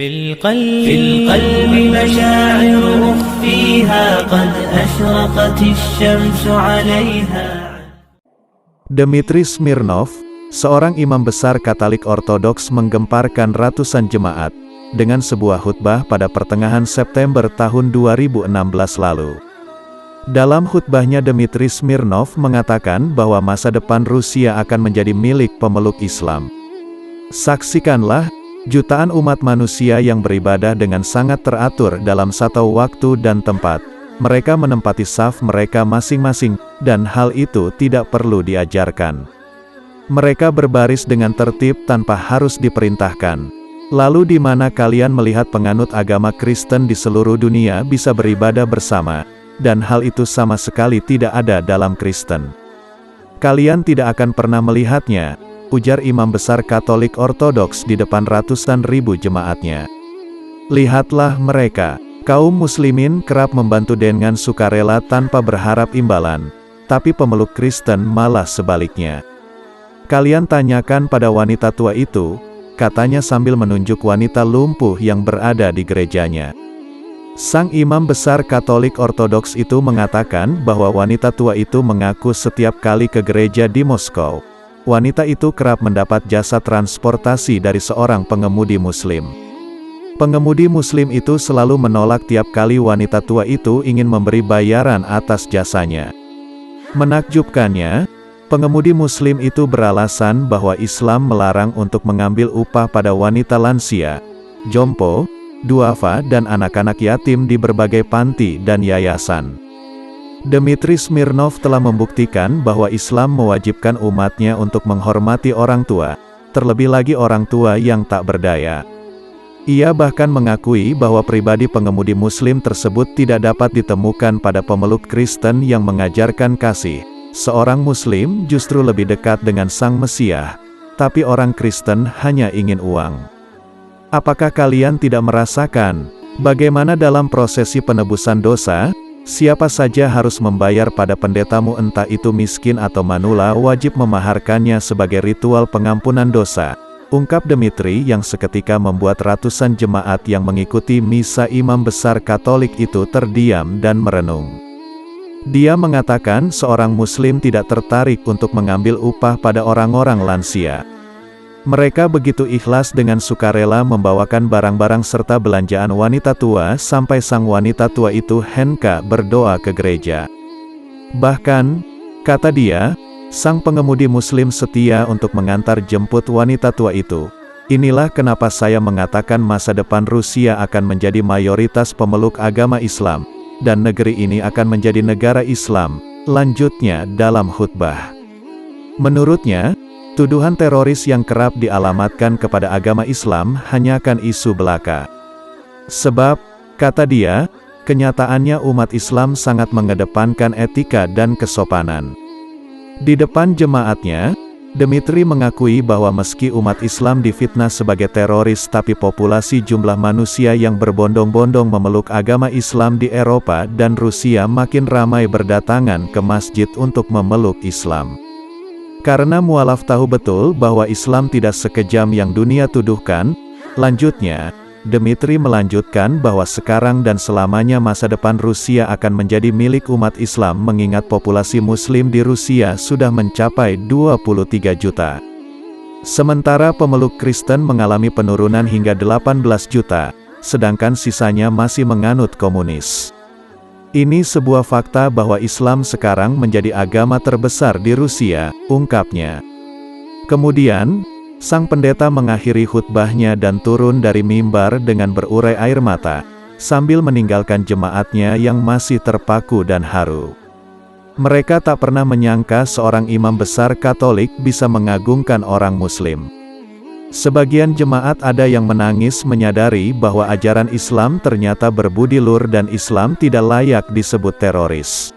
في القلب مشاعر أخفيها قد أشرقت الشمس عليها. Dmitri Smirnov, seorang imam besar Katolik Ortodoks, menggemparkan ratusan jemaat dengan sebuah khutbah pada pertengahan September tahun 2016 lalu. Dalam khutbahnya, Dmitri Smirnov mengatakan bahwa masa depan Rusia akan menjadi milik pemeluk Islam. Saksikanlah jutaan umat manusia yang beribadah dengan sangat teratur dalam satu waktu dan tempat. Mereka menempati saf mereka masing-masing, dan hal itu tidak perlu diajarkan. Mereka berbaris dengan tertib tanpa harus diperintahkan. Lalu di mana kalian melihat penganut agama Kristen di seluruh dunia bisa beribadah bersama, dan hal itu sama sekali tidak ada dalam Kristen? Kalian tidak akan pernah melihatnya, ujar imam besar Katolik Ortodoks di depan ratusan ribu jemaatnya. Lihatlah mereka, kaum muslimin kerap membantu dengan sukarela tanpa berharap imbalan, tapi pemeluk Kristen malah sebaliknya. Kalian tanyakan pada wanita tua itu, katanya sambil menunjuk wanita lumpuh yang berada di gerejanya. Sang imam besar Katolik Ortodoks itu mengatakan bahwa wanita tua itu mengaku setiap kali ke gereja di Moskow, wanita itu kerap mendapat jasa transportasi dari seorang pengemudi muslim. Pengemudi muslim itu selalu menolak tiap kali wanita tua itu ingin memberi bayaran atas jasanya. Menakjubkannya, pengemudi muslim itu beralasan bahwa Islam melarang untuk mengambil upah pada wanita lansia, jompo, duafa dan anak-anak yatim di berbagai panti dan yayasan. Dmitri Smirnov telah membuktikan bahwa Islam mewajibkan umatnya untuk menghormati orang tua, terlebih lagi orang tua yang tak berdaya. Ia bahkan mengakui bahwa pribadi pengemudi muslim tersebut tidak dapat ditemukan pada pemeluk Kristen yang mengajarkan kasih. Seorang muslim justru lebih dekat dengan Sang Mesias, tapi orang Kristen hanya ingin uang. Apakah kalian tidak merasakan bagaimana dalam prosesi penebusan dosa, siapa saja harus membayar pada pendetamu, entah itu miskin atau manula, wajib memaharkannya sebagai ritual pengampunan dosa, ungkap Dmitri yang seketika membuat ratusan jemaat yang mengikuti misa imam besar Katolik itu terdiam dan merenung. Dia mengatakan seorang muslim tidak tertarik untuk mengambil upah pada orang-orang lansia. Mereka begitu ikhlas dengan sukarela membawakan barang-barang serta belanjaan wanita tua sampai sang wanita tua itu hendak berdoa ke gereja. Bahkan, kata dia, sang pengemudi muslim setia untuk mengantar jemput wanita tua itu. Inilah kenapa saya mengatakan masa depan Rusia akan menjadi mayoritas pemeluk agama Islam, dan negeri ini akan menjadi negara Islam, lanjutnya dalam khutbah. Menurutnya, tuduhan teroris yang kerap dialamatkan kepada agama Islam hanyakan isu belaka. Sebab, kata dia, kenyataannya umat Islam sangat mengedepankan etika dan kesopanan. Di depan jemaatnya, Dmitri mengakui bahwa meski umat Islam difitnah sebagai teroris, tapi populasi jumlah manusia yang berbondong-bondong memeluk agama Islam di Eropa dan Rusia makin ramai berdatangan ke masjid untuk memeluk Islam. Karena mualaf tahu betul bahwa Islam tidak sekejam yang dunia tuduhkan, lanjutnya, Dmitri melanjutkan bahwa sekarang dan selamanya masa depan Rusia akan menjadi milik umat Islam mengingat populasi muslim di Rusia sudah mencapai 23 juta. Sementara pemeluk Kristen mengalami penurunan hingga 18 juta, sedangkan sisanya masih menganut komunis. Ini sebuah fakta bahwa Islam sekarang menjadi agama terbesar di Rusia, ungkapnya. Kemudian, sang pendeta mengakhiri khutbahnya dan turun dari mimbar dengan berurai air mata, sambil meninggalkan jemaatnya yang masih terpaku dan haru. Mereka tak pernah menyangka seorang imam besar Katolik bisa mengagungkan orang Muslim. Sebagian jemaat ada yang menangis menyadari bahwa ajaran Islam ternyata berbudi luhur dan Islam tidak layak disebut teroris.